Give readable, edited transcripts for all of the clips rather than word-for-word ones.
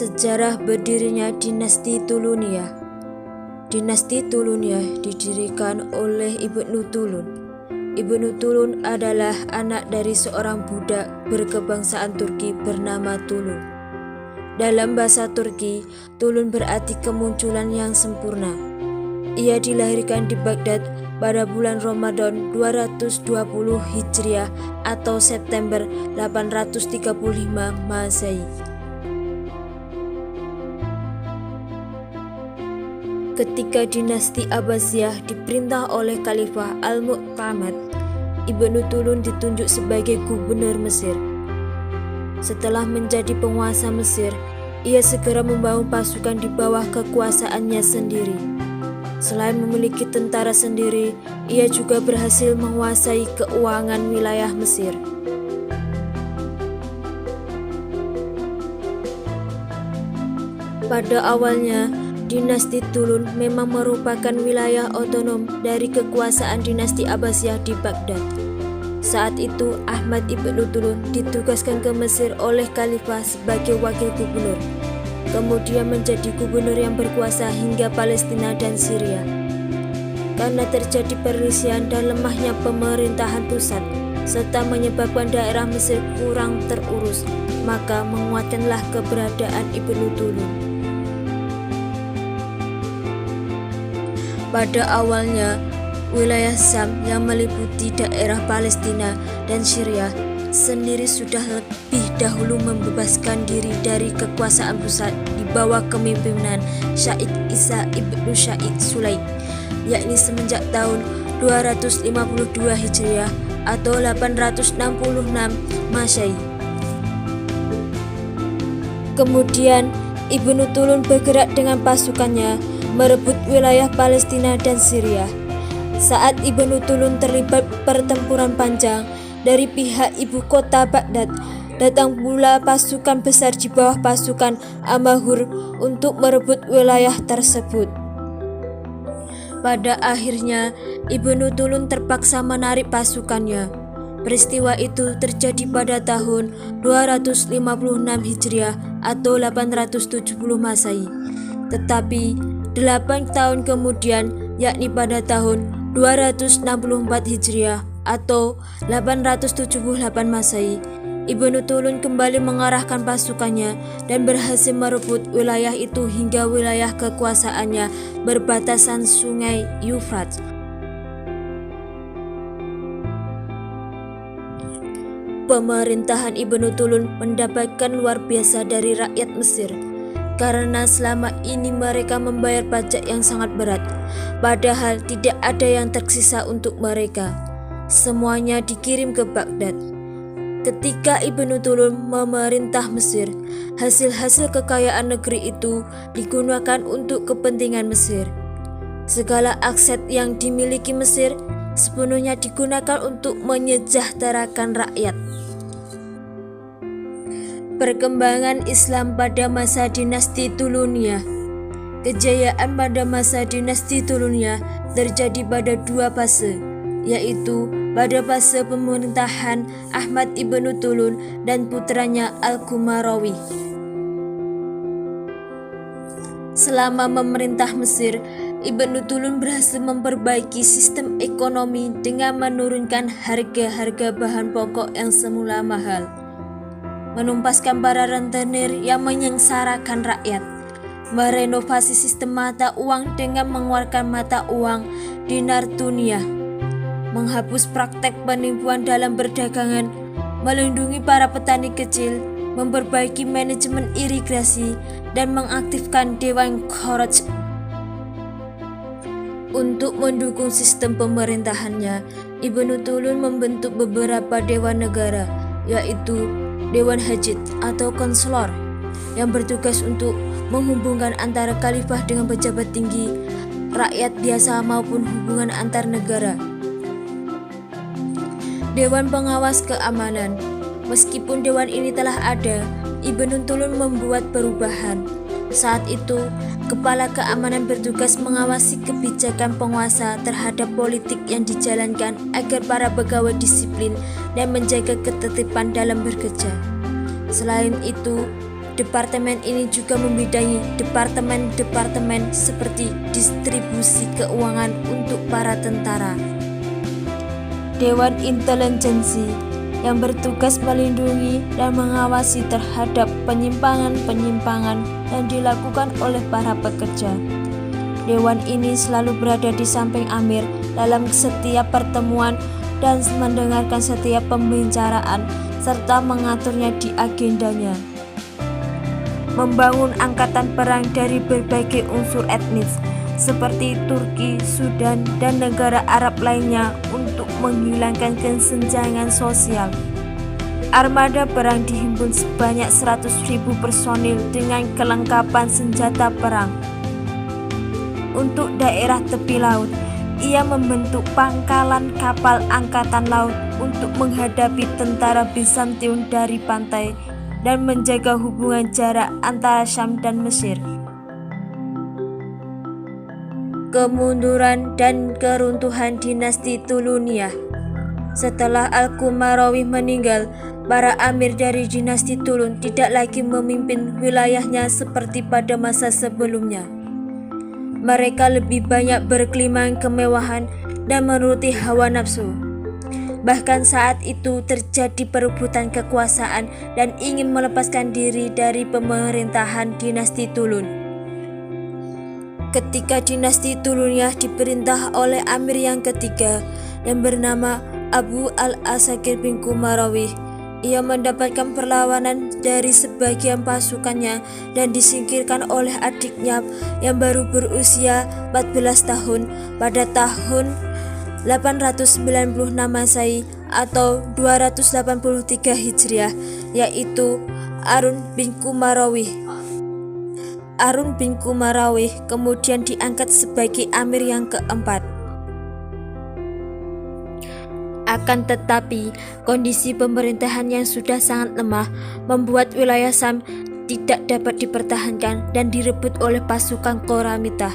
Sejarah berdirinya dinasti Tulunia. Dinasti Tulunia didirikan oleh Ibnu Tulun. Ibnu Tulun adalah anak dari seorang budak berkebangsaan Turki bernama Tulun. Dalam bahasa Turki, Tulun berarti kemunculan yang sempurna. Ia dilahirkan di Baghdad pada bulan Ramadan 220 Hijriah atau September 835 Masehi. Ketika dinasti Abbasiyah diperintah oleh Khalifah Al-Mu'tamad, Ibnu Tulun ditunjuk sebagai gubernur Mesir. Setelah menjadi penguasa Mesir, ia segera membangun pasukan di bawah kekuasaannya sendiri. Selain memiliki tentara sendiri, ia juga berhasil menguasai keuangan wilayah Mesir. Pada awalnya, dinasti Tulun memang merupakan wilayah otonom dari kekuasaan dinasti Abbasiyah di Baghdad. Saat itu, Ahmad Ibnu Tulun ditugaskan ke Mesir oleh Khalifah sebagai wakil gubernur, kemudian menjadi gubernur yang berkuasa hingga Palestina dan Syria. Karena terjadi perselisihan dan lemahnya pemerintahan pusat, serta menyebabkan daerah Mesir kurang terurus, maka menguatkanlah keberadaan Ibnu Tulun. Pada awalnya, wilayah Syam yang meliputi daerah Palestina dan Syria sendiri sudah lebih dahulu membebaskan diri dari kekuasaan pusat di bawah kepemimpinan Syekh Isa ibnu Syekh Sulaim, yakni semenjak tahun 252 Hijriah atau 866 Masehi. Kemudian, Ibnu Tulun bergerak dengan pasukannya merebut wilayah Palestina dan Syria. Saat Ibnu Tulun terlibat pertempuran panjang dari pihak ibu kota Baghdad, datang pula pasukan besar di bawah pasukan Amahur untuk merebut wilayah tersebut. Pada akhirnya, Ibnu Tulun terpaksa menarik pasukannya. Peristiwa itu terjadi pada tahun 256 Hijriah atau 870 Masehi. Tetapi 8 tahun kemudian, yakni pada tahun 264 Hijriah atau 878 Masehi, Ibnu Tulun kembali mengarahkan pasukannya dan berhasil merebut wilayah itu hingga wilayah kekuasaannya berbatasan sungai Yufrat. Pemerintahan Ibnu Tulun mendapatkan luar biasa dari rakyat Mesir, karena selama ini mereka membayar pajak yang sangat berat, padahal tidak ada yang tersisa untuk mereka. Semuanya dikirim ke Baghdad. Ketika Ibnu Tulun memerintah Mesir, hasil-hasil kekayaan negeri itu digunakan untuk kepentingan Mesir. Segala aset yang dimiliki Mesir sepenuhnya digunakan untuk menyejahterakan rakyat. Perkembangan Islam pada masa dinasti Tulunia. Kejayaan pada masa dinasti Tulunia terjadi pada dua fase, yaitu pada fase pemerintahan Ahmad Ibnu Tulun dan putranya Al-Qumarawi. Selama memerintah Mesir, Ibnu Tulun berhasil memperbaiki sistem ekonomi dengan menurunkan harga-harga bahan pokok yang semula mahal, menumpaskan para rentenir yang menyengsarakan rakyat, merenovasi sistem mata uang dengan mengeluarkan mata uang dinar dunia, menghapus praktek penipuan dalam perdagangan, melindungi para petani kecil, memperbaiki manajemen irigasi, dan mengaktifkan Dewan Kharaj. Untuk mendukung sistem pemerintahannya, Ibnu Tulun membentuk beberapa dewan negara, yaitu Dewan Hajit atau konselor, yang bertugas untuk menghubungkan antara khalifah dengan pejabat tinggi, rakyat biasa maupun hubungan antar negara. Dewan Pengawas Keamanan. Meskipun dewan ini telah ada, Ibnu Tulun membuat perubahan. Saat itu, kepala keamanan bertugas mengawasi kebijakan penguasa terhadap politik yang dijalankan agar para pegawai disiplin dan menjaga ketertiban dalam bekerja. Selain itu, Departemen ini juga membidangi departemen-departemen seperti distribusi keuangan untuk para tentara. Dewan Intelijensi yang bertugas melindungi dan mengawasi terhadap penyimpangan-penyimpangan yang dilakukan oleh para pekerja. Dewan ini selalu berada di samping Amir dalam setiap pertemuan dan mendengarkan setiap pembicaraan serta mengaturnya di agendanya. Membangun angkatan perang dari berbagai unsur etnis seperti Turki, Sudan, dan negara Arab lainnya untuk menghilangkan kesenjangan sosial. Armada perang dihimpun sebanyak 100.000 personil dengan kelengkapan senjata perang. Untuk daerah tepi laut, ia membentuk pangkalan kapal angkatan laut untuk menghadapi tentara Bizantium dari pantai dan menjaga hubungan jarak antara Syam dan Mesir. Kemunduran dan keruntuhan dinasti Tuluniyah. Setelah Al-Qumarawiyh meninggal, para amir dari dinasti Tulun tidak lagi memimpin wilayahnya seperti pada masa sebelumnya. Mereka lebih banyak berkelimang kemewahan dan menuruti hawa nafsu. Bahkan saat itu terjadi perebutan kekuasaan dan ingin melepaskan diri dari pemerintahan dinasti Tulun. Ketika dinasti Tuluniyah diperintah oleh Amir yang ketiga yang bernama Abu al-Asakir bin Qumarawiyh, ia mendapatkan perlawanan dari sebagian pasukannya dan disingkirkan oleh adiknya yang baru berusia 14 tahun pada tahun 896 Masehi atau 283 Hijriah, yaitu Harun bin Qumarawiyh. Harun bin Qumarawiyh kemudian diangkat sebagai amir yang keempat. Akan tetapi, kondisi pemerintahan yang sudah sangat lemah membuat wilayah Syam tidak dapat dipertahankan dan direbut oleh pasukan Qoramitah.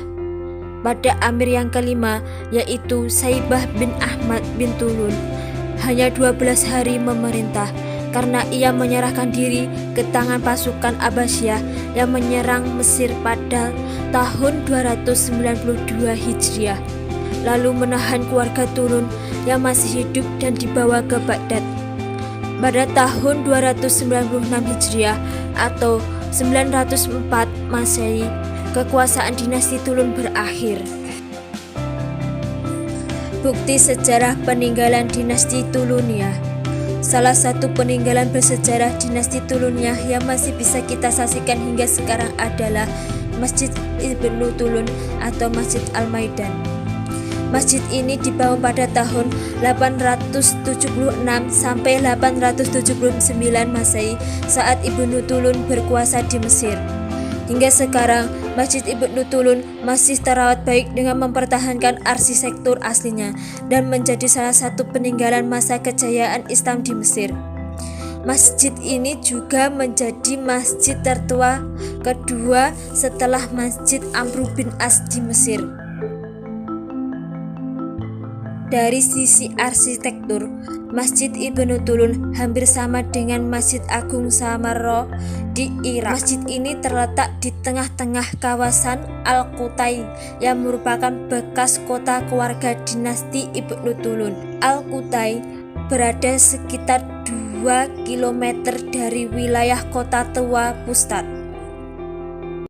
Pada amir yang kelima, yaitu Saibah bin Ahmad bin Tulun, hanya 12 hari memerintah karena ia menyerahkan diri ke tangan pasukan Abbasiyah yang menyerang Mesir pada tahun 292 Hijriah, lalu menahan keluarga Tulun yang masih hidup dan dibawa ke Baghdad. Pada tahun 296 Hijriah atau 904 Masehi, kekuasaan dinasti Tulun berakhir. Bukti sejarah peninggalan dinasti Tuluniyah. Salah satu peninggalan bersejarah dinasti Tuluniyah yang masih bisa kita saksikan hingga sekarang adalah Masjid Ibnu Tulun atau Masjid Al-Maidan. Masjid ini dibangun pada tahun 876 sampai 879 Masehi saat Ibnu Tulun berkuasa di Mesir. Hingga sekarang, Masjid Ibnu Tulun masih terawat baik dengan mempertahankan arsitektur aslinya dan menjadi salah satu peninggalan masa kejayaan Islam di Mesir. Masjid ini juga menjadi masjid tertua kedua setelah Masjid Amr bin As di Mesir. Dari sisi arsitektur, Masjid Ibnu Tulun hampir sama dengan Masjid Agung Samarra di Irak. Masjid ini terletak di tengah-tengah kawasan Al-Qutai yang merupakan bekas kota keluarga dinasti Ibnu Tulun. Al-Qutai berada sekitar 2 km dari wilayah kota tua Fustat.